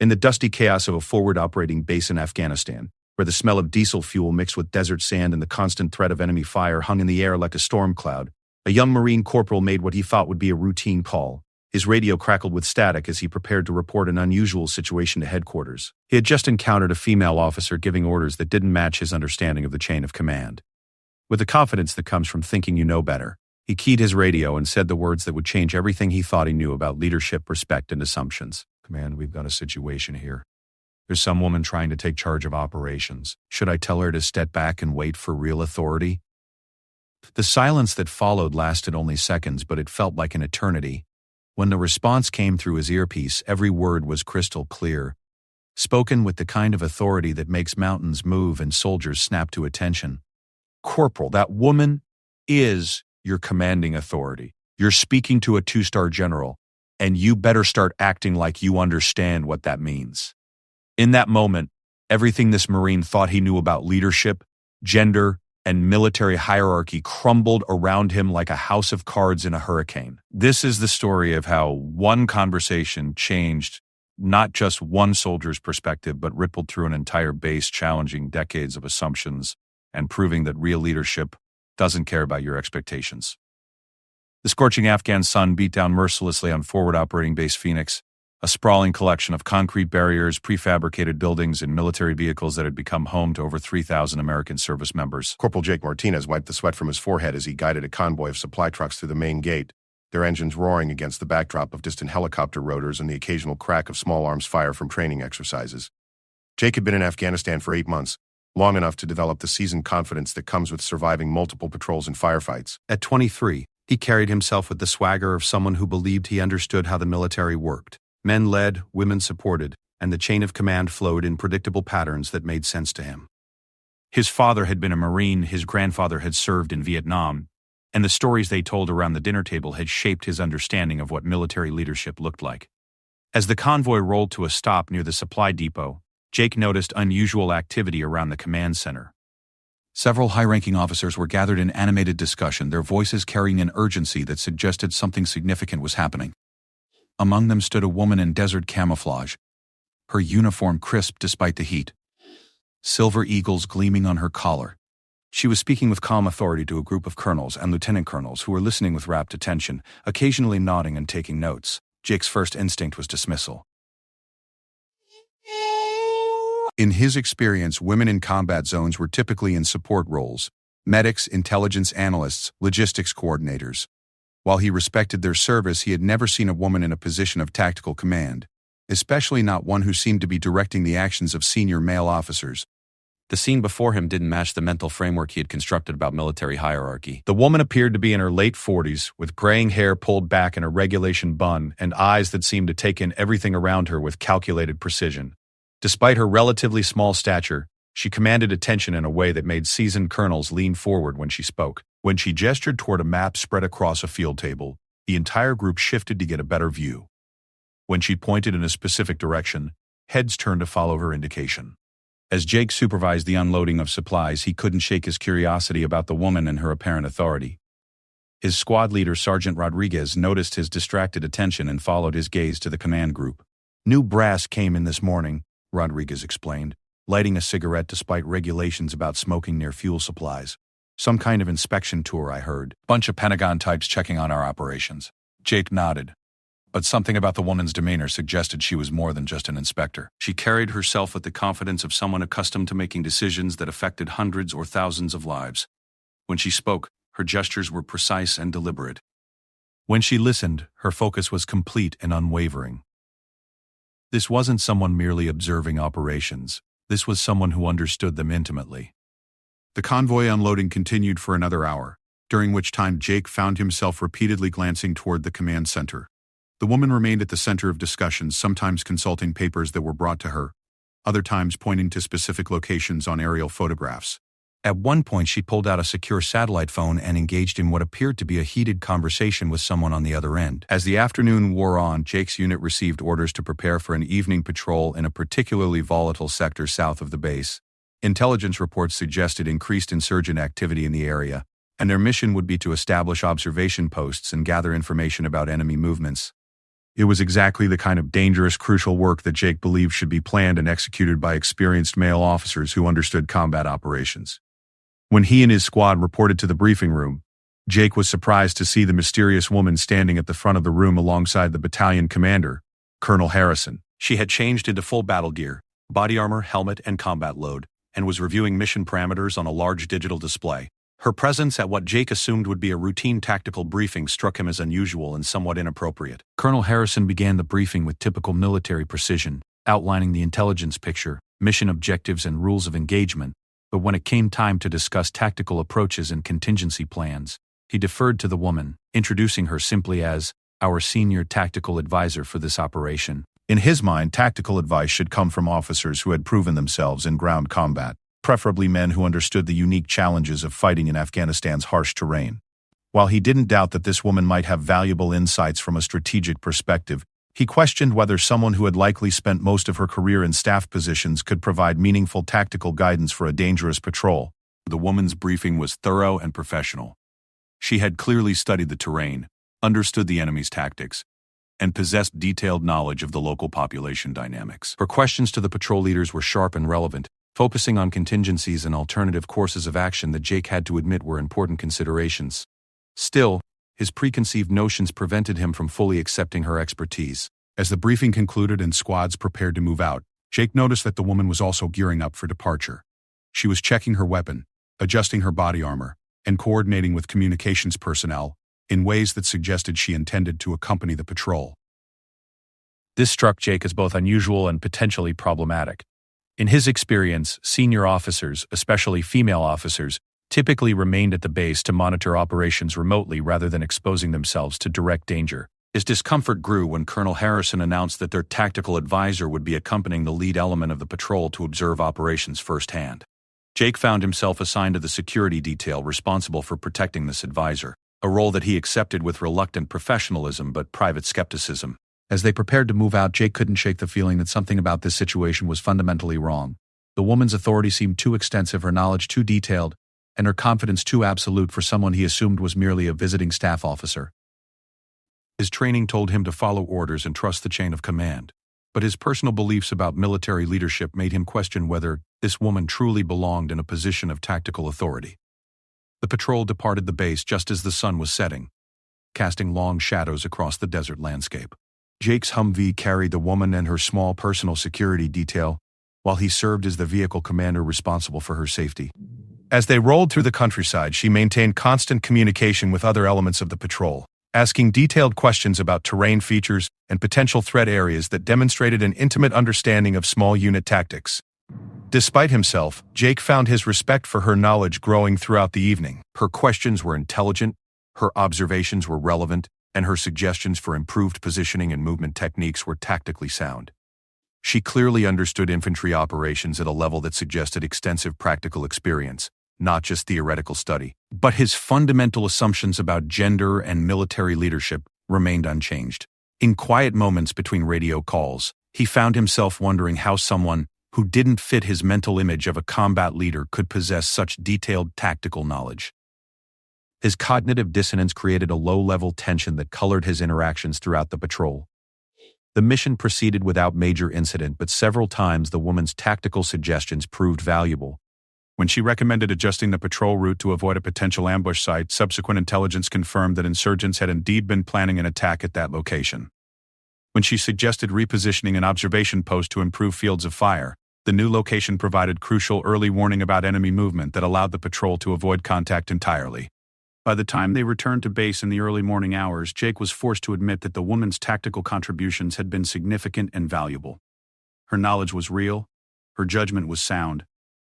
In the dusty chaos of a forward-operating base in Afghanistan, where the smell of diesel fuel mixed with desert sand and the constant threat of enemy fire hung in the air like a storm cloud, a young Marine corporal made what he thought would be a routine call. His radio crackled with static as he prepared to report an unusual situation to headquarters. He had just encountered a female officer giving orders that didn't match his understanding of the chain of command. With the confidence that comes from thinking you know better, he keyed his radio and said the words that would change everything he thought he knew about leadership, respect, and assumptions. "Command, we've got a situation here. There's some woman trying to take charge of operations. Should I tell her to step back and wait for real authority?" The silence that followed lasted only seconds, but it felt like an eternity. When the response came through his earpiece, every word was crystal clear, spoken with the kind of authority that makes mountains move and soldiers snap to attention. "Corporal, that woman is your commanding authority. You're speaking to a 2-star general, and you better start acting like you understand what that means." In that moment, everything this Marine thought he knew about leadership, gender, and military hierarchy crumbled around him like a house of cards in a hurricane. This is the story of how one conversation changed not just one soldier's perspective, but rippled through an entire base, challenging decades of assumptions and proving that real leadership doesn't care about your expectations. The scorching Afghan sun beat down mercilessly on forward operating base Phoenix, a sprawling collection of concrete barriers, prefabricated buildings, and military vehicles that had become home to over 3,000 American service members. Corporal Jake Martinez wiped the sweat from his forehead as he guided a convoy of supply trucks through the main gate, their engines roaring against the backdrop of distant helicopter rotors and the occasional crack of small arms fire from training exercises. Jake had been in Afghanistan for 8 months, long enough to develop the seasoned confidence that comes with surviving multiple patrols and firefights. At 23, he carried himself with the swagger of someone who believed he understood how the military worked. Men led, women supported, and the chain of command flowed in predictable patterns that made sense to him. His father had been a Marine, his grandfather had served in Vietnam, and the stories they told around the dinner table had shaped his understanding of what military leadership looked like. As the convoy rolled to a stop near the supply depot, Jake noticed unusual activity around the command center. Several high-ranking officers were gathered in animated discussion, their voices carrying an urgency that suggested something significant was happening. Among them stood a woman in desert camouflage, her uniform crisp despite the heat, silver eagles gleaming on her collar. She was speaking with calm authority to a group of colonels and lieutenant colonels who were listening with rapt attention, occasionally nodding and taking notes. Jake's first instinct was dismissal. In his experience, women in combat zones were typically in support roles: medics, intelligence analysts, logistics coordinators. While he respected their service, he had never seen a woman in a position of tactical command, especially not one who seemed to be directing the actions of senior male officers. The scene before him didn't match the mental framework he had constructed about military hierarchy. The woman appeared to be in her late 40s, with graying hair pulled back in a regulation bun and eyes that seemed to take in everything around her with calculated precision. Despite her relatively small stature, she commanded attention in a way that made seasoned colonels lean forward when she spoke. When she gestured toward a map spread across a field table, the entire group shifted to get a better view. When she pointed in a specific direction, heads turned to follow her indication. As Jake supervised the unloading of supplies, he couldn't shake his curiosity about the woman and her apparent authority. His squad leader, Sergeant Rodriguez, noticed his distracted attention and followed his gaze to the command group. "New brass came in this morning," Rodriguez explained, lighting a cigarette despite regulations about smoking near fuel supplies. "Some kind of inspection tour, I heard. Bunch of Pentagon types checking on our operations." Jake nodded, but something about the woman's demeanor suggested she was more than just an inspector. She carried herself with the confidence of someone accustomed to making decisions that affected hundreds or thousands of lives. When she spoke, her gestures were precise and deliberate. When she listened, her focus was complete and unwavering. This wasn't someone merely observing operations. This was someone who understood them intimately. The convoy unloading continued for another hour, during which time Jake found himself repeatedly glancing toward the command center. The woman remained at the center of discussions, sometimes consulting papers that were brought to her, other times pointing to specific locations on aerial photographs. At one point, she pulled out a secure satellite phone and engaged in what appeared to be a heated conversation with someone on the other end. As the afternoon wore on, Jake's unit received orders to prepare for an evening patrol in a particularly volatile sector south of the base. Intelligence reports suggested increased insurgent activity in the area, and their mission would be to establish observation posts and gather information about enemy movements. It was exactly the kind of dangerous, crucial work that Jake believed should be planned and executed by experienced male officers who understood combat operations. When he and his squad reported to the briefing room, Jake was surprised to see the mysterious woman standing at the front of the room alongside the battalion commander, Colonel Harrison. She had changed into full battle gear, body armor, helmet, and combat load, and was reviewing mission parameters on a large digital display. Her presence at what Jake assumed would be a routine tactical briefing struck him as unusual and somewhat inappropriate. Colonel Harrison began the briefing with typical military precision, outlining the intelligence picture, mission objectives, and rules of engagement, but when it came time to discuss tactical approaches and contingency plans, he deferred to the woman, introducing her simply as our senior tactical advisor for this operation. In his mind, tactical advice should come from officers who had proven themselves in ground combat, preferably men who understood the unique challenges of fighting in Afghanistan's harsh terrain. While he didn't doubt that this woman might have valuable insights from a strategic perspective, he questioned whether someone who had likely spent most of her career in staff positions could provide meaningful tactical guidance for a dangerous patrol. The woman's briefing was thorough and professional. She had clearly studied the terrain, understood the enemy's tactics, and possessed detailed knowledge of the local population dynamics. Her questions to the patrol leaders were sharp and relevant, focusing on contingencies and alternative courses of action that Jake had to admit were important considerations. Still, his preconceived notions prevented him from fully accepting her expertise. As the briefing concluded and squads prepared to move out, Jake noticed that the woman was also gearing up for departure. She was checking her weapon, adjusting her body armor, and coordinating with communications personnel in ways that suggested she intended to accompany the patrol. This struck Jake as both unusual and potentially problematic. In his experience, senior officers, especially female officers, typically remained at the base to monitor operations remotely rather than exposing themselves to direct danger. His discomfort grew when Colonel Harrison announced that their tactical advisor would be accompanying the lead element of the patrol to observe operations firsthand. Jake found himself assigned to the security detail responsible for protecting this advisor, a role that he accepted with reluctant professionalism but private skepticism. As they prepared to move out, Jake couldn't shake the feeling that something about this situation was fundamentally wrong. The woman's authority seemed too extensive, her knowledge too detailed, and her confidence too absolute for someone he assumed was merely a visiting staff officer. His training told him to follow orders and trust the chain of command, but his personal beliefs about military leadership made him question whether this woman truly belonged in a position of tactical authority. The patrol departed the base just as the sun was setting, casting long shadows across the desert landscape. Jake's Humvee carried the woman and her small personal security detail, while he served as the vehicle commander responsible for her safety. As they rolled through the countryside, she maintained constant communication with other elements of the patrol, asking detailed questions about terrain features and potential threat areas that demonstrated an intimate understanding of small unit tactics. Despite himself, Jake found his respect for her knowledge growing throughout the evening. Her questions were intelligent, her observations were relevant, and her suggestions for improved positioning and movement techniques were tactically sound. She clearly understood infantry operations at a level that suggested extensive practical experience, not just theoretical study. But his fundamental assumptions about gender and military leadership remained unchanged. In quiet moments between radio calls, he found himself wondering how someone who didn't fit his mental image of a combat leader could possess such detailed tactical knowledge. His cognitive dissonance created a low-level tension that colored his interactions throughout the patrol. The mission proceeded without major incident, but several times the woman's tactical suggestions proved valuable. When she recommended adjusting the patrol route to avoid a potential ambush site, subsequent intelligence confirmed that insurgents had indeed been planning an attack at that location. When she suggested repositioning an observation post to improve fields of fire, the new location provided crucial early warning about enemy movement that allowed the patrol to avoid contact entirely. By the time they returned to base in the early morning hours, Jake was forced to admit that the woman's tactical contributions had been significant and valuable. Her knowledge was real, her judgment was sound,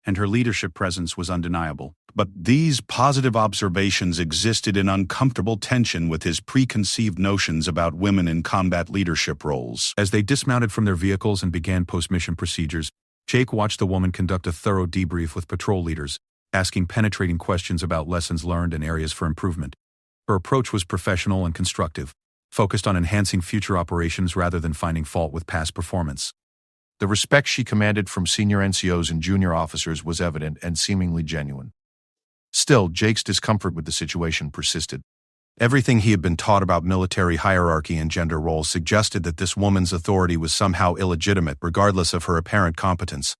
and her leadership presence was undeniable. But these positive observations existed in uncomfortable tension with his preconceived notions about women in combat leadership roles. As they dismounted from their vehicles and began post-mission procedures, Jake watched the woman conduct a thorough debrief with patrol leaders, asking penetrating questions about lessons learned and areas for improvement. Her approach was professional and constructive, focused on enhancing future operations rather than finding fault with past performance. The respect she commanded from senior NCOs and junior officers was evident and seemingly genuine. Still, Jake's discomfort with the situation persisted. Everything he had been taught about military hierarchy and gender roles suggested that this woman's authority was somehow illegitimate regardless of her apparent competence.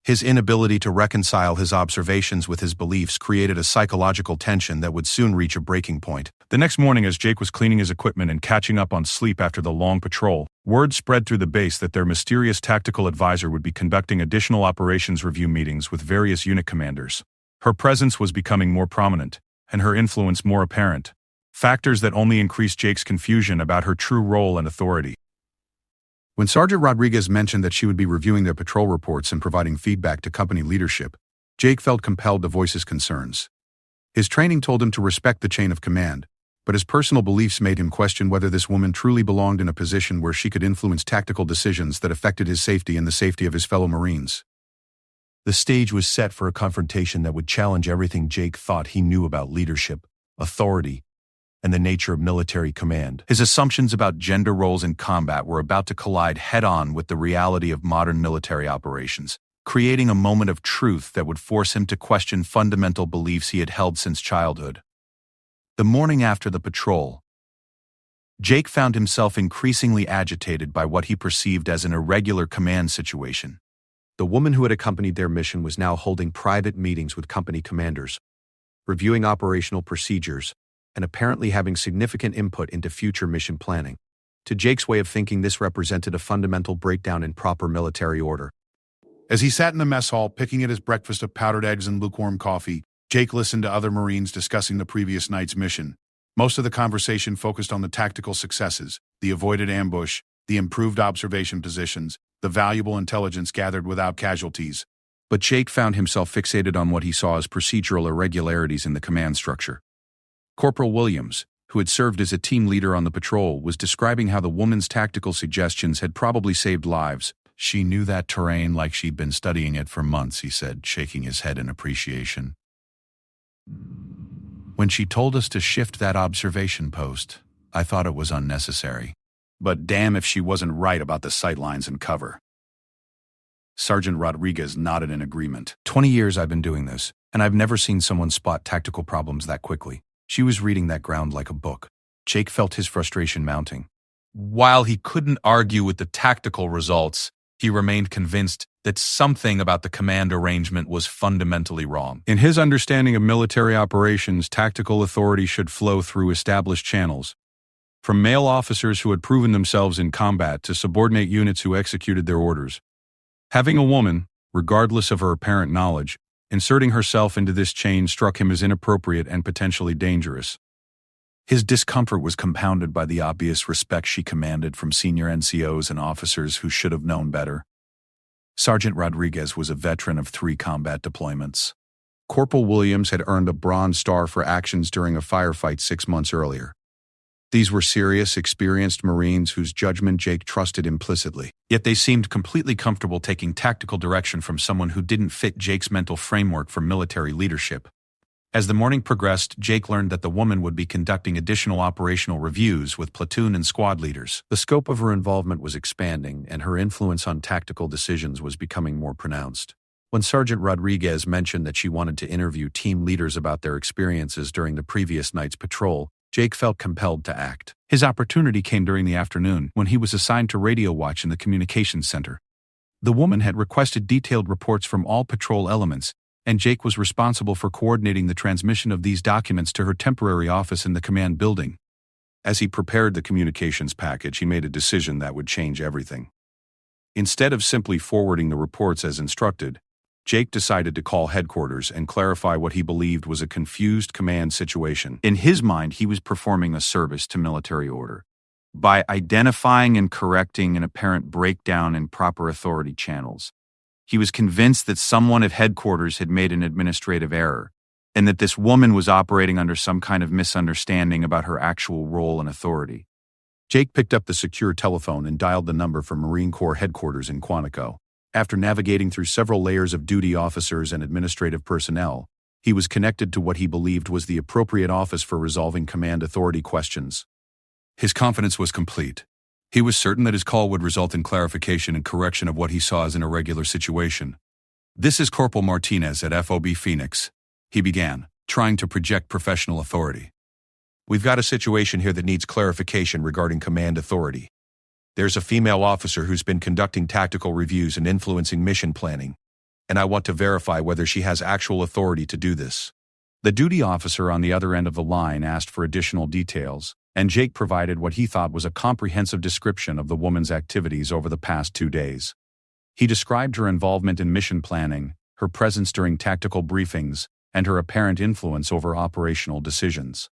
His inability to reconcile his observations with his beliefs created a psychological tension that would soon reach a breaking point. The next morning, as Jake was cleaning his equipment and catching up on sleep after the long patrol, word spread through the base that their mysterious tactical advisor would be conducting additional operations review meetings with various unit commanders. Her presence was becoming more prominent, and her influence more apparent, factors that only increased Jake's confusion about her true role and authority. When Sergeant Rodriguez mentioned that she would be reviewing their patrol reports and providing feedback to company leadership, Jake felt compelled to voice his concerns. His training told him to respect the chain of command, but his personal beliefs made him question whether this woman truly belonged in a position where she could influence tactical decisions that affected his safety and the safety of his fellow Marines. The stage was set for a confrontation that would challenge everything Jake thought he knew about leadership, authority, and the nature of military command. His assumptions about gender roles in combat were about to collide head-on with the reality of modern military operations, creating a moment of truth that would force him to question fundamental beliefs he had held since childhood. The morning after the patrol, Jake found himself increasingly agitated by what he perceived as an irregular command situation. The woman who had accompanied their mission was now holding private meetings with company commanders, reviewing operational procedures, and apparently having significant input into future mission planning. To Jake's way of thinking, this represented a fundamental breakdown in proper military order. As he sat in the mess hall, picking at his breakfast of powdered eggs and lukewarm coffee, Jake listened to other Marines discussing the previous night's mission. Most of the conversation focused on the tactical successes, the avoided ambush, the improved observation positions, the valuable intelligence gathered without casualties. But Jake found himself fixated on what he saw as procedural irregularities in the command structure. Corporal Williams, who had served as a team leader on the patrol, was describing how the woman's tactical suggestions had probably saved lives. "She knew that terrain like she'd been studying it for months," he said, shaking his head in appreciation. "When she told us to shift that observation post, I thought it was unnecessary. But damn if she wasn't right about the sightlines and cover." Sergeant Rodriguez nodded in agreement. 20 years I've been doing this, and I've never seen someone spot tactical problems that quickly. She was reading that ground like a book. Jake felt his frustration mounting. While he couldn't argue with the tactical results, he remained convinced that something about the command arrangement was fundamentally wrong. In his understanding of military operations, tactical authority should flow through established channels, from male officers who had proven themselves in combat to subordinate units who executed their orders. Having a woman, regardless of her apparent knowledge, inserting herself into this chain struck him as inappropriate and potentially dangerous. His discomfort was compounded by the obvious respect she commanded from senior NCOs and officers who should have known better. Sergeant Rodriguez was a veteran of 3 combat deployments. Corporal Williams had earned a Bronze Star for actions during a firefight 6 months earlier. These were serious, experienced Marines whose judgment Jake trusted implicitly. Yet they seemed completely comfortable taking tactical direction from someone who didn't fit Jake's mental framework for military leadership. As the morning progressed, Jake learned that the woman would be conducting additional operational reviews with platoon and squad leaders. The scope of her involvement was expanding, and her influence on tactical decisions was becoming more pronounced. When Sergeant Rodriguez mentioned that she wanted to interview team leaders about their experiences during the previous night's patrol, Jake felt compelled to act. His opportunity came during the afternoon, when he was assigned to radio watch in the communications center. The woman had requested detailed reports from all patrol elements, and Jake was responsible for coordinating the transmission of these documents to her temporary office in the command building. As he prepared the communications package, he made a decision that would change everything. Instead of simply forwarding the reports as instructed, Jake decided to call headquarters and clarify what he believed was a confused command situation. In his mind, he was performing a service to military order by identifying and correcting an apparent breakdown in proper authority channels. He was convinced that someone at headquarters had made an administrative error, and that this woman was operating under some kind of misunderstanding about her actual role and authority. Jake picked up the secure telephone and dialed the number for Marine Corps headquarters in Quantico. After navigating through several layers of duty officers and administrative personnel, he was connected to what he believed was the appropriate office for resolving command authority questions. His confidence was complete. He was certain that his call would result in clarification and correction of what he saw as an irregular situation. "This is Corporal Martinez at FOB Phoenix," he began, trying to project professional authority. We've got a situation here that needs clarification regarding command authority. There's a female officer who's been conducting tactical reviews and influencing mission planning, and I want to verify whether she has actual authority to do this. The duty officer on the other end of the line asked for additional details, and Jake provided what he thought was a comprehensive description of the woman's activities over the past 2 days. He described her involvement in mission planning, her presence during tactical briefings, and her apparent influence over operational decisions.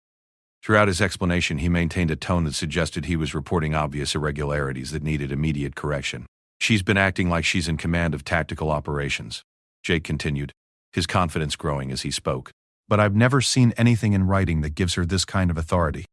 Throughout his explanation, he maintained a tone that suggested he was reporting obvious irregularities that needed immediate correction. She's been acting like she's in command of tactical operations, Jake continued, his confidence growing as he spoke. But I've never seen anything in writing that gives her this kind of authority.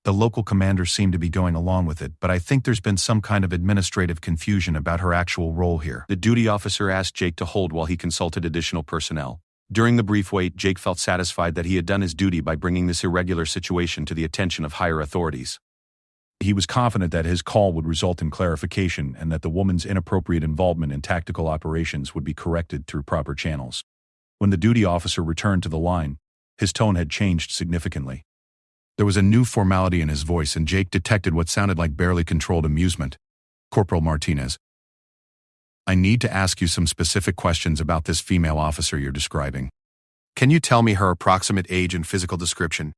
The local commanders seem to be going along with it, but I think there's been some kind of administrative confusion about her actual role here. The duty officer asked Jake to hold while he consulted additional personnel. During the brief wait, Jake felt satisfied that he had done his duty by bringing this irregular situation to the attention of higher authorities. He was confident that his call would result in clarification and that the woman's inappropriate involvement in tactical operations would be corrected through proper channels. When the duty officer returned to the line, his tone had changed significantly. There was a new formality in his voice, and Jake detected what sounded like barely controlled amusement. Corporal Martinez, I need to ask you some specific questions about this female officer you're describing. Can you tell me her approximate age and physical description?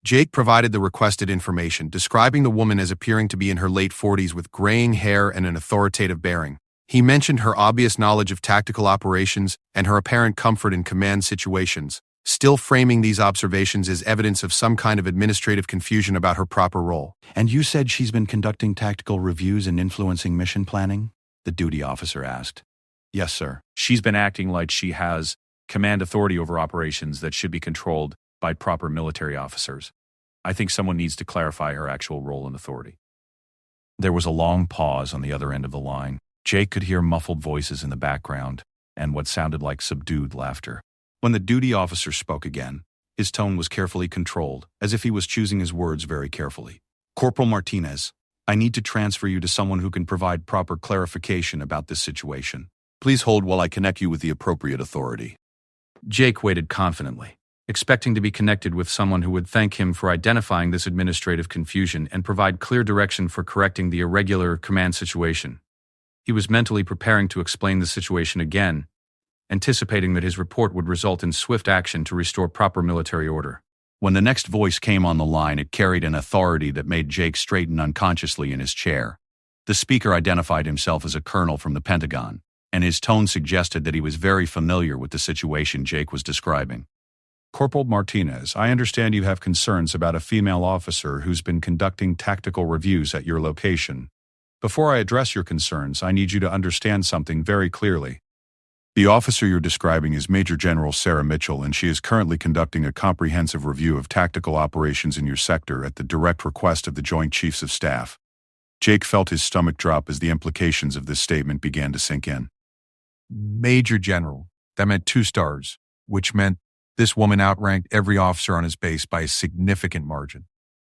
Jake provided the requested information, describing the woman as appearing to be in her late 40s with graying hair and an authoritative bearing. He mentioned her obvious knowledge of tactical operations and her apparent comfort in command situations, still framing these observations as evidence of some kind of administrative confusion about her proper role. And you said she's been conducting tactical reviews and influencing mission planning? The duty officer asked. Yes, sir. She's been acting like she has command authority over operations that should be controlled by proper military officers. I think someone needs to clarify her actual role and authority. There was a long pause on the other end of the line. Jake could hear muffled voices in the background and what sounded like subdued laughter. When the duty officer spoke again, his tone was carefully controlled, as if he was choosing his words very carefully. Corporal Martinez, I need to transfer you to someone who can provide proper clarification about this situation. Please hold while I connect you with the appropriate authority. Jake waited confidently, expecting to be connected with someone who would thank him for identifying this administrative confusion and provide clear direction for correcting the irregular command situation. He was mentally preparing to explain the situation again, anticipating that his report would result in swift action to restore proper military order. When the next voice came on the line, it carried an authority that made Jake straighten unconsciously in his chair. The speaker identified himself as a colonel from the Pentagon, and his tone suggested that he was very familiar with the situation Jake was describing. Corporal Martinez, I understand you have concerns about a female officer who's been conducting tactical reviews at your location. Before I address your concerns, I need you to understand something very clearly. The officer you're describing is Major General Sarah Mitchell, and she is currently conducting a comprehensive review of tactical operations in your sector at the direct request of the Joint Chiefs of Staff. Jake felt his stomach drop as the implications of this statement began to sink in. Major General, that meant 2 stars, which meant this woman outranked every officer on his base by a significant margin.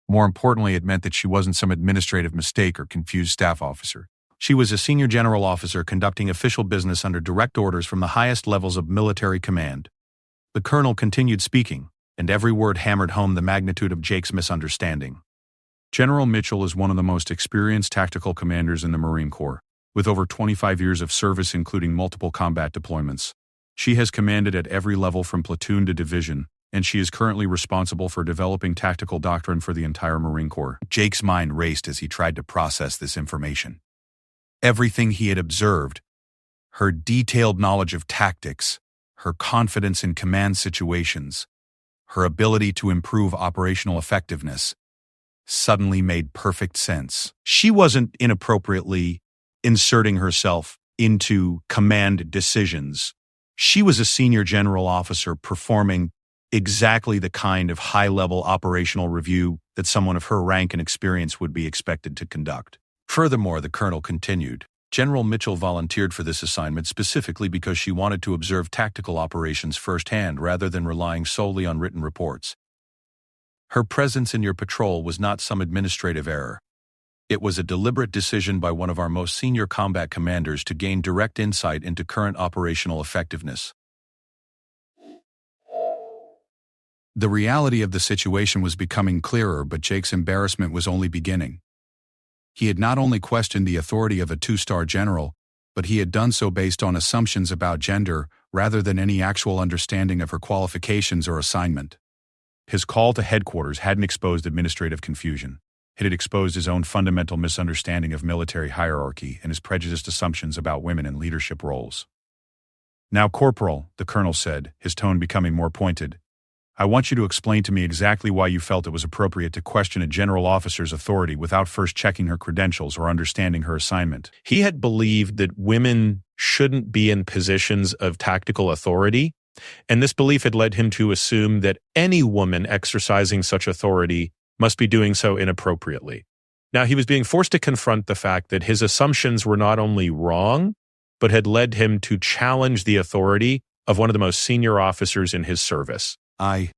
More importantly, it meant that she wasn't some administrative mistake or confused staff officer. She was a senior general officer conducting official business under direct orders from the highest levels of military command. The colonel continued speaking, and every word hammered home the magnitude of Jake's misunderstanding. General Mitchell is one of the most experienced tactical commanders in the Marine Corps, with over 25 years of service including multiple combat deployments. She has commanded at every level from platoon to division, and she is currently responsible for developing tactical doctrine for the entire Marine Corps. Jake's mind raced as he tried to process this information. Everything he had observed, her detailed knowledge of tactics, her confidence in command situations, her ability to improve operational effectiveness, suddenly made perfect sense. She wasn't inappropriately inserting herself into command decisions. She was a senior general officer performing exactly the kind of high-level operational review that someone of her rank and experience would be expected to conduct. Furthermore, the colonel continued, General Mitchell volunteered for this assignment specifically because she wanted to observe tactical operations firsthand rather than relying solely on written reports. Her presence in your patrol was not some administrative error. It was a deliberate decision by one of our most senior combat commanders to gain direct insight into current operational effectiveness. The reality of the situation was becoming clearer, but Jake's embarrassment was only beginning. He had not only questioned the authority of a two-star general, but he had done so based on assumptions about gender rather than any actual understanding of her qualifications or assignment. His call to headquarters hadn't exposed administrative confusion. It had exposed his own fundamental misunderstanding of military hierarchy and his prejudiced assumptions about women in leadership roles. "Now, Corporal," the colonel said, his tone becoming more pointed, "I want you to explain to me exactly why you felt it was appropriate to question a general officer's authority without first checking her credentials or understanding her assignment." He had believed that women shouldn't be in positions of tactical authority, and this belief had led him to assume that any woman exercising such authority must be doing so inappropriately. Now, he was being forced to confront the fact that his assumptions were not only wrong, but had led him to challenge the authority of one of the most senior officers in his service. I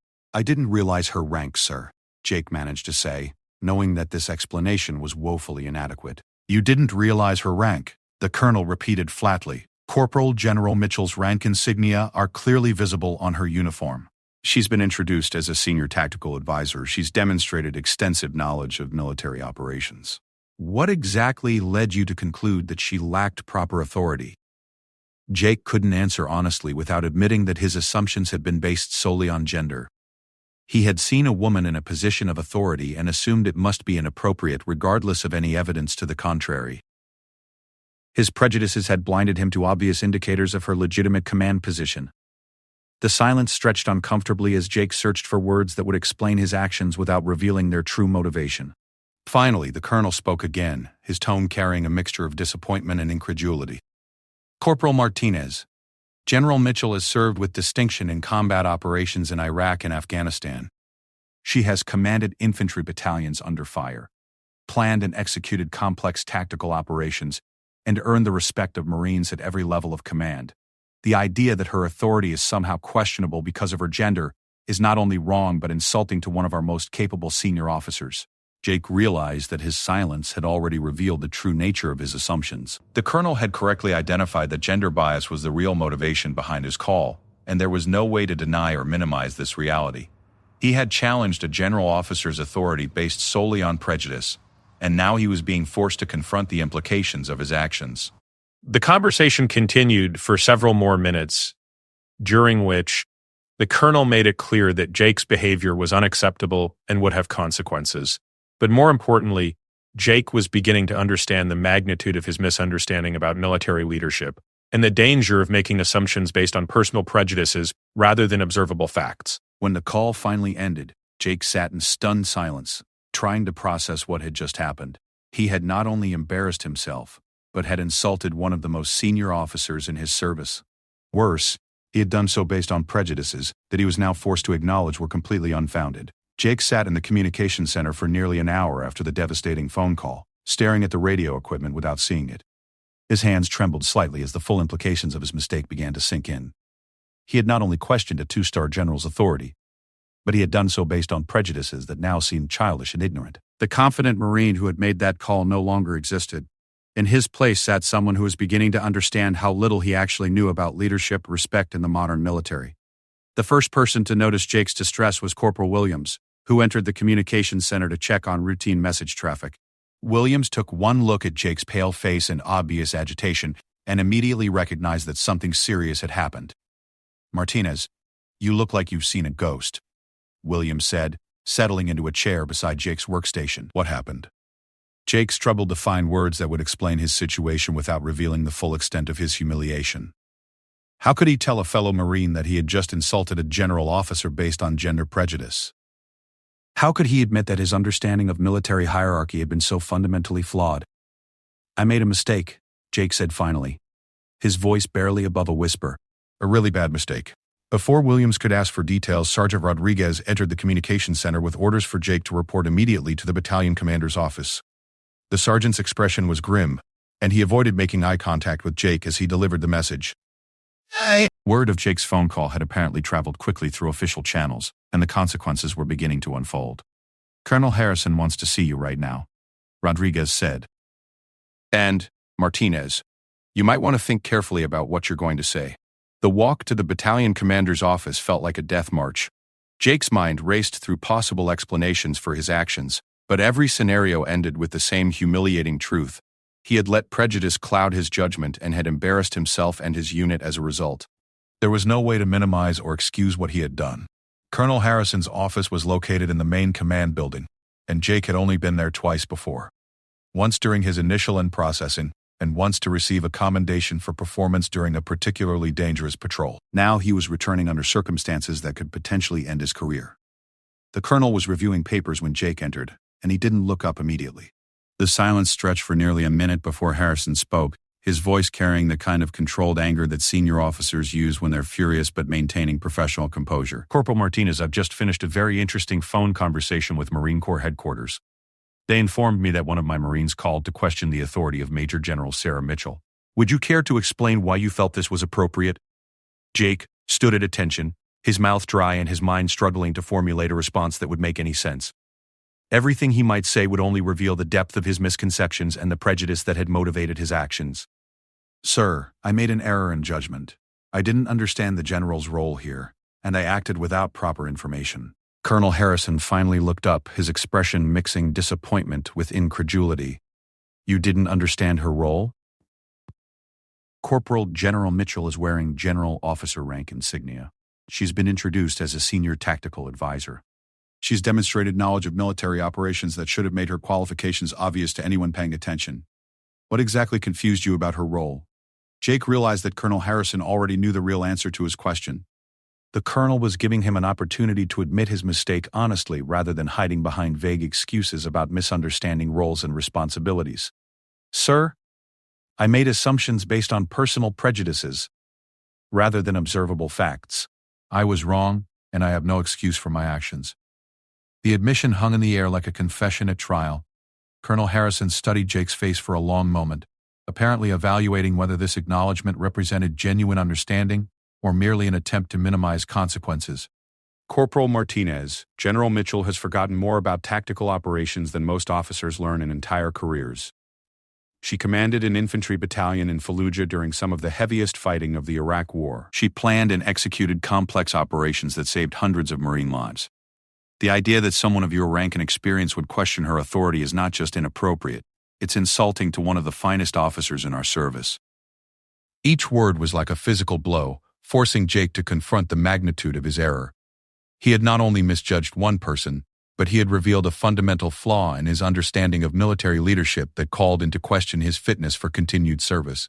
didn't realize her rank, sir," Jake managed to say, knowing that this explanation was woefully inadequate. "You didn't realize her rank," the colonel repeated flatly. "Corporal General Mitchell's rank insignia are clearly visible on her uniform. She's been introduced as a senior tactical advisor. She's demonstrated extensive knowledge of military operations. What exactly led you to conclude that she lacked proper authority?" Jake couldn't answer honestly without admitting that his assumptions had been based solely on gender. He had seen a woman in a position of authority and assumed it must be inappropriate regardless of any evidence to the contrary. His prejudices had blinded him to obvious indicators of her legitimate command position. The silence stretched uncomfortably as Jake searched for words that would explain his actions without revealing their true motivation. Finally, the colonel spoke again, his tone carrying a mixture of disappointment and incredulity. "Corporal Martinez, General Mitchell has served with distinction in combat operations in Iraq and Afghanistan. She has commanded infantry battalions under fire, planned and executed complex tactical operations, and earned the respect of Marines at every level of command. The idea that her authority is somehow questionable because of her gender is not only wrong but insulting to one of our most capable senior officers." Jake realized that his silence had already revealed the true nature of his assumptions. The colonel had correctly identified that gender bias was the real motivation behind his call, and there was no way to deny or minimize this reality. He had challenged a general officer's authority based solely on prejudice, and now he was being forced to confront the implications of his actions. The conversation continued for several more minutes, during which the colonel made it clear that Jake's behavior was unacceptable and would have consequences. But more importantly, Jake was beginning to understand the magnitude of his misunderstanding about military leadership and the danger of making assumptions based on personal prejudices rather than observable facts. When the call finally ended, Jake sat in stunned silence, trying to process what had just happened. He had not only embarrassed himself, but had insulted one of the most senior officers in his service. Worse, he had done so based on prejudices that he was now forced to acknowledge were completely unfounded. Jake sat in the communication center for nearly an hour after the devastating phone call, staring at the radio equipment without seeing it. His hands trembled slightly as the full implications of his mistake began to sink in. He had not only questioned a two-star general's authority, but he had done so based on prejudices that now seemed childish and ignorant. The confident Marine who had made that call no longer existed. In his place sat someone who was beginning to understand how little he actually knew about leadership, respect, in the modern military. The first person to notice Jake's distress was Corporal Williams, who entered the communications center to check on routine message traffic. Williams took one look at Jake's pale face and obvious agitation and immediately recognized that something serious had happened. "Martinez, you look like you've seen a ghost," Williams said, settling into a chair beside Jake's workstation. "What happened?" Jake struggled to find words that would explain his situation without revealing the full extent of his humiliation. How could he tell a fellow Marine that he had just insulted a general officer based on gender prejudice? How could he admit that his understanding of military hierarchy had been so fundamentally flawed? "I made a mistake," Jake said finally, his voice barely above a whisper. "A really bad mistake." Before Williams could ask for details, Sergeant Rodriguez entered the communications center with orders for Jake to report immediately to the battalion commander's office. The sergeant's expression was grim, and he avoided making eye contact with Jake as he delivered the message. Word of Jake's phone call had apparently traveled quickly through official channels, and the consequences were beginning to unfold. "Colonel Harrison wants to see you right now," Rodriguez said. "And, Martinez, you might want to think carefully about what you're going to say." The walk to the battalion commander's office felt like a death march. Jake's mind raced through possible explanations for his actions, but every scenario ended with the same humiliating truth. He had let prejudice cloud his judgment and had embarrassed himself and his unit as a result. There was no way to minimize or excuse what he had done. Colonel Harrison's office was located in the main command building, and Jake had only been there twice before. Once during his initial processing, and once to receive a commendation for performance during a particularly dangerous patrol. Now he was returning under circumstances that could potentially end his career. The colonel was reviewing papers when Jake entered, and he didn't look up immediately. The silence stretched for nearly a minute before Harrison spoke, his voice carrying the kind of controlled anger that senior officers use when they're furious but maintaining professional composure. "Corporal Martinez, I've just finished a very interesting phone conversation with Marine Corps headquarters. They informed me that one of my Marines called to question the authority of Major General Sarah Mitchell. Would you care to explain why you felt this was appropriate?" Jake stood at attention, his mouth dry and his mind struggling to formulate a response that would make any sense. Everything he might say would only reveal the depth of his misconceptions and the prejudice that had motivated his actions. "Sir, I made an error in judgment. I didn't understand the general's role here, and I acted without proper information." Colonel Harrison finally looked up, his expression mixing disappointment with incredulity. "You didn't understand her role?" "Corporal General Mitchell is wearing general officer rank insignia. She's been introduced as a senior tactical advisor. She's demonstrated knowledge of military operations that should have made her qualifications obvious to anyone paying attention. What exactly confused you about her role?" Jake realized that Colonel Harrison already knew the real answer to his question. The colonel was giving him an opportunity to admit his mistake honestly rather than hiding behind vague excuses about misunderstanding roles and responsibilities. "Sir, I made assumptions based on personal prejudices rather than observable facts. I was wrong, and I have no excuse for my actions." The admission hung in the air like a confession at trial. Colonel Harrison studied Jake's face for a long moment, apparently evaluating whether this acknowledgement represented genuine understanding or merely an attempt to minimize consequences. "Corporal Martinez, General Mitchell has forgotten more about tactical operations than most officers learn in entire careers. She commanded an infantry battalion in Fallujah during some of the heaviest fighting of the Iraq War. She planned and executed complex operations that saved hundreds of Marine lives. The idea that someone of your rank and experience would question her authority is not just inappropriate, it's insulting to one of the finest officers in our service." Each word was like a physical blow, forcing Jake to confront the magnitude of his error. He had not only misjudged one person, but he had revealed a fundamental flaw in his understanding of military leadership that called into question his fitness for continued service.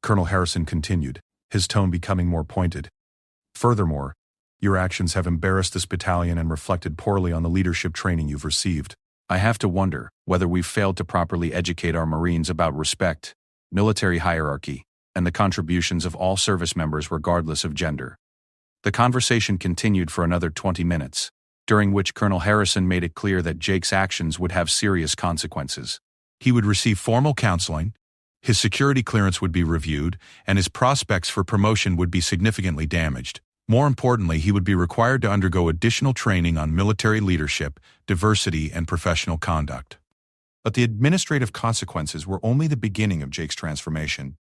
Colonel Harrison continued, his tone becoming more pointed. "Furthermore, your actions have embarrassed this battalion and reflected poorly on the leadership training you've received. I have to wonder whether we've failed to properly educate our Marines about respect, military hierarchy, and the contributions of all service members regardless of gender." The conversation continued for another 20 minutes, during which Colonel Harrison made it clear that Jake's actions would have serious consequences. He would receive formal counseling, his security clearance would be reviewed, and his prospects for promotion would be significantly damaged. More importantly, he would be required to undergo additional training on military leadership, diversity, and professional conduct. But the administrative consequences were only the beginning of Jake's transformation.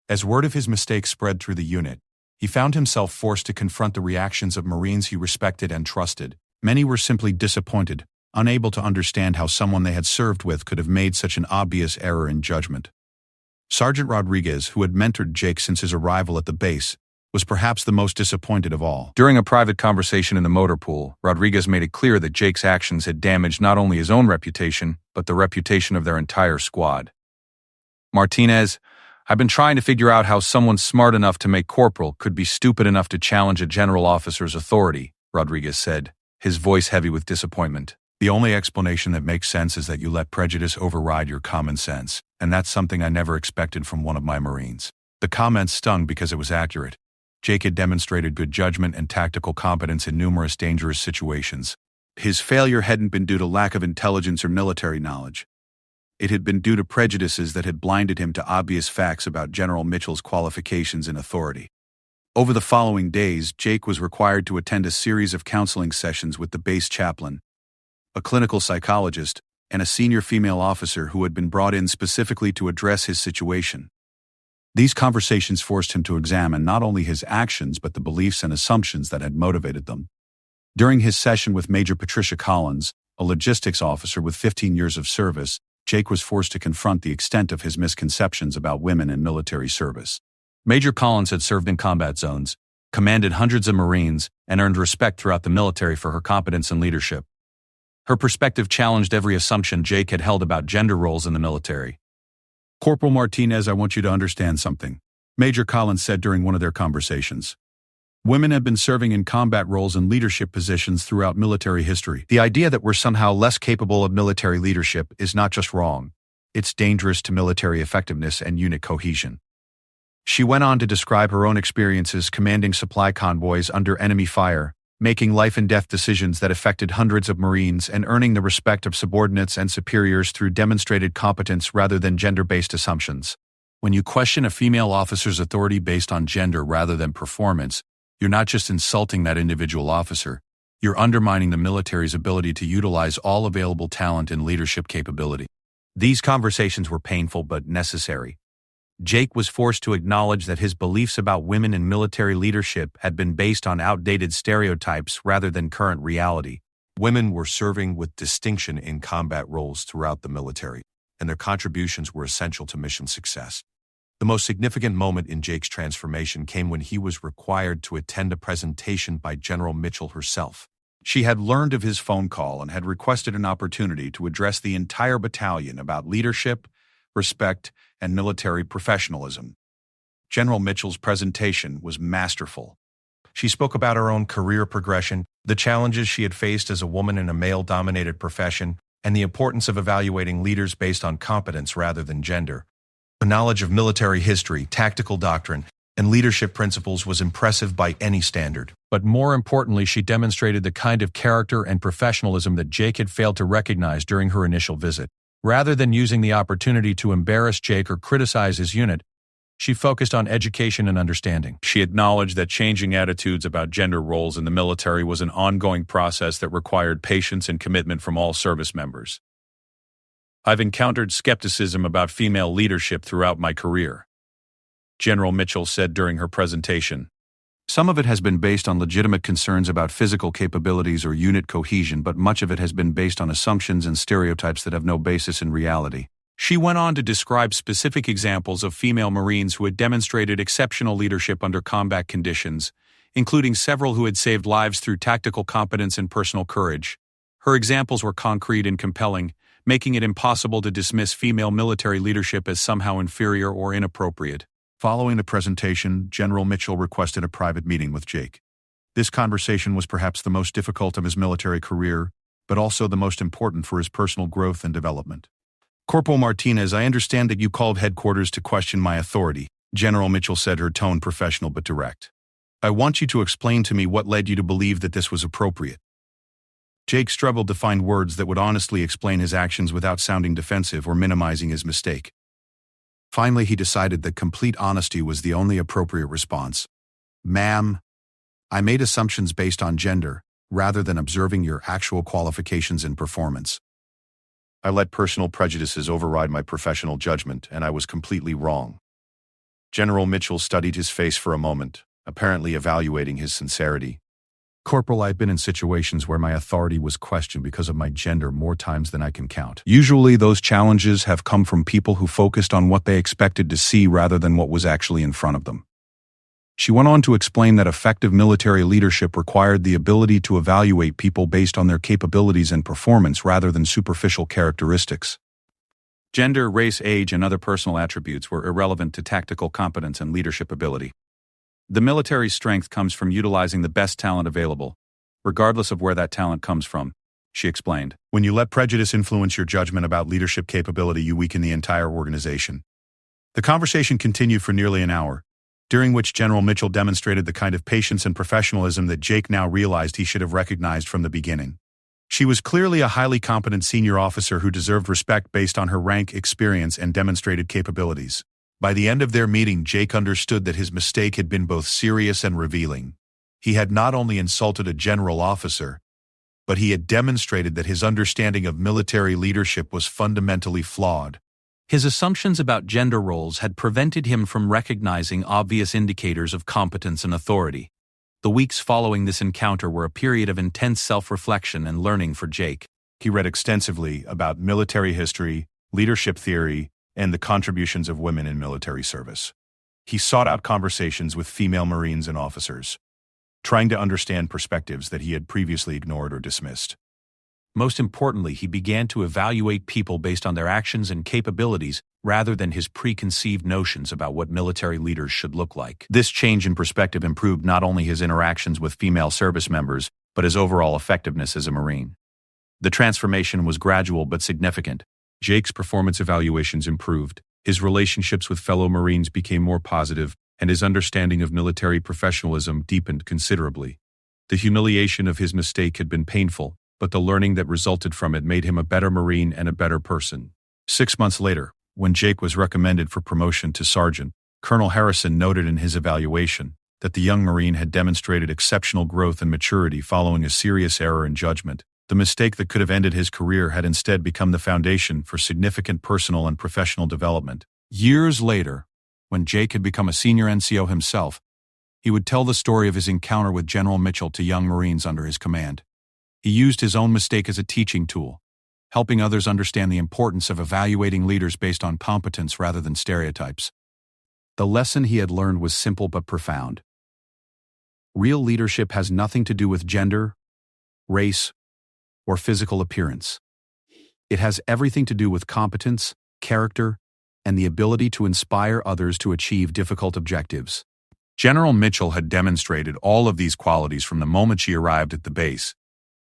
As word of his mistake spread through the unit, he found himself forced to confront the reactions of Marines he respected and trusted. Many were simply disappointed, unable to understand how someone they had served with could have made such an obvious error in judgment. Sergeant Rodriguez, who had mentored Jake since his arrival at the base, was perhaps the most disappointed of all. During a private conversation in the motor pool, Rodriguez made it clear that Jake's actions had damaged not only his own reputation, but the reputation of their entire squad. "Martinez, I've been trying to figure out how someone smart enough to make corporal could be stupid enough to challenge a general officer's authority," Rodriguez said, his voice heavy with disappointment. "The only explanation that makes sense is that you let prejudice override your common sense, and that's something I never expected from one of my Marines." The comment stung because it was accurate. Jake had demonstrated good judgment and tactical competence in numerous dangerous situations. His failure hadn't been due to lack of intelligence or military knowledge. It had been due to prejudices that had blinded him to obvious facts about General Mitchell's qualifications and authority. Over the following days, Jake was required to attend a series of counseling sessions with the base chaplain, a clinical psychologist, and a senior female officer who had been brought in specifically to address his situation. These conversations forced him to examine not only his actions but the beliefs and assumptions that had motivated them. During his session with Major Patricia Collins, a logistics officer with 15 years of service, Jake was forced to confront the extent of his misconceptions about women in military service. Major Collins had served in combat zones, commanded hundreds of Marines, and earned respect throughout the military for her competence and leadership. Her perspective challenged every assumption Jake had held about gender roles in the military. "Corporal Martinez, I want you to understand something," Major Collins said during one of their conversations. "Women have been serving in combat roles and leadership positions throughout military history. The idea that we're somehow less capable of military leadership is not just wrong, it's dangerous to military effectiveness and unit cohesion." She went on to describe her own experiences commanding supply convoys under enemy fire, making life-and-death decisions that affected hundreds of Marines and earning the respect of subordinates and superiors through demonstrated competence rather than gender-based assumptions. When you question a female officer's authority based on gender rather than performance, you're not just insulting that individual officer, you're undermining the military's ability to utilize all available talent and leadership capability. These conversations were painful but necessary. Jake was forced to acknowledge that his beliefs about women in military leadership had been based on outdated stereotypes rather than current reality. Women were serving with distinction in combat roles throughout the military, and their contributions were essential to mission success. The most significant moment in Jake's transformation came when he was required to attend a presentation by General Mitchell herself. She had learned of his phone call and had requested an opportunity to address the entire battalion about leadership, respect, and military professionalism. General Mitchell's presentation was masterful. She spoke about her own career progression, the challenges she had faced as a woman in a male-dominated profession, and the importance of evaluating leaders based on competence rather than gender. Her knowledge of military history, tactical doctrine, and leadership principles was impressive by any standard. But more importantly, she demonstrated the kind of character and professionalism that Jake had failed to recognize during her initial visit. Rather than using the opportunity to embarrass Jake or criticize his unit, she focused on education and understanding. She acknowledged that changing attitudes about gender roles in the military was an ongoing process that required patience and commitment from all service members. "I've encountered skepticism about female leadership throughout my career," General Mitchell said during her presentation. "Some of it has been based on legitimate concerns about physical capabilities or unit cohesion, but much of it has been based on assumptions and stereotypes that have no basis in reality." She went on to describe specific examples of female Marines who had demonstrated exceptional leadership under combat conditions, including several who had saved lives through tactical competence and personal courage. Her examples were concrete and compelling, making it impossible to dismiss female military leadership as somehow inferior or inappropriate. Following the presentation, General Mitchell requested a private meeting with Jake. This conversation was perhaps the most difficult of his military career, but also the most important for his personal growth and development. "Corporal Martinez, I understand that you called headquarters to question my authority," General Mitchell said, her tone professional but direct. "I want you to explain to me what led you to believe that this was appropriate." Jake struggled to find words that would honestly explain his actions without sounding defensive or minimizing his mistake. Finally, he decided that complete honesty was the only appropriate response. "Ma'am, I made assumptions based on gender, rather than observing your actual qualifications and performance. I let personal prejudices override my professional judgment, and I was completely wrong." General Mitchell studied his face for a moment, apparently evaluating his sincerity. "Corporal, I've been in situations where my authority was questioned because of my gender more times than I can count. Usually those challenges have come from people who focused on what they expected to see rather than what was actually in front of them." She went on to explain that effective military leadership required the ability to evaluate people based on their capabilities and performance rather than superficial characteristics. Gender, race, age, and other personal attributes were irrelevant to tactical competence and leadership ability. The military's strength comes from utilizing the best talent available, regardless of where that talent comes from, she explained. "When you let prejudice influence your judgment about leadership capability, you weaken the entire organization." The conversation continued for nearly an hour, during which General Mitchell demonstrated the kind of patience and professionalism that Jake now realized he should have recognized from the beginning. She was clearly a highly competent senior officer who deserved respect based on her rank, experience, and demonstrated capabilities. By the end of their meeting, Jake understood that his mistake had been both serious and revealing. He had not only insulted a general officer, but he had demonstrated that his understanding of military leadership was fundamentally flawed. His assumptions about gender roles had prevented him from recognizing obvious indicators of competence and authority. The weeks following this encounter were a period of intense self-reflection and learning for Jake. He read extensively about military history, leadership theory, and the contributions of women in military service. He sought out conversations with female Marines and officers, trying to understand perspectives that he had previously ignored or dismissed. Most importantly, he began to evaluate people based on their actions and capabilities rather than his preconceived notions about what military leaders should look like. This change in perspective improved not only his interactions with female service members, but his overall effectiveness as a Marine. The transformation was gradual but significant. Jake's performance evaluations improved, his relationships with fellow Marines became more positive, and his understanding of military professionalism deepened considerably. The humiliation of his mistake had been painful, but the learning that resulted from it made him a better Marine and a better person. 6 months later, when Jake was recommended for promotion to sergeant, Colonel Harrison noted in his evaluation that the young Marine had demonstrated exceptional growth and maturity following a serious error in judgment. The mistake that could have ended his career had instead become the foundation for significant personal and professional development. Years later, when Jake had become a senior NCO himself, he would tell the story of his encounter with General Mitchell to young Marines under his command. He used his own mistake as a teaching tool, helping others understand the importance of evaluating leaders based on competence rather than stereotypes. The lesson he had learned was simple but profound. Real leadership has nothing to do with gender, race, or physical appearance. It has everything to do with competence, character, and the ability to inspire others to achieve difficult objectives. General Mitchell had demonstrated all of these qualities from the moment she arrived at the base,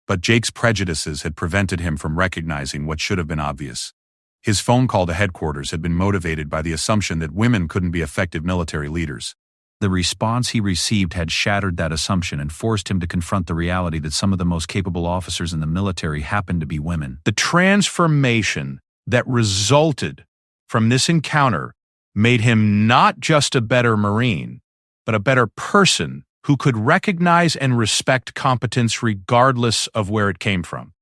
but Jake's prejudices had prevented him from recognizing what should have been obvious. His phone call to headquarters had been motivated by the assumption that women couldn't be effective military leaders. The response he received had shattered that assumption and forced him to confront the reality that some of the most capable officers in the military happened to be women. The transformation that resulted from this encounter made him not just a better Marine, but a better person who could recognize and respect competence regardless of where it came from.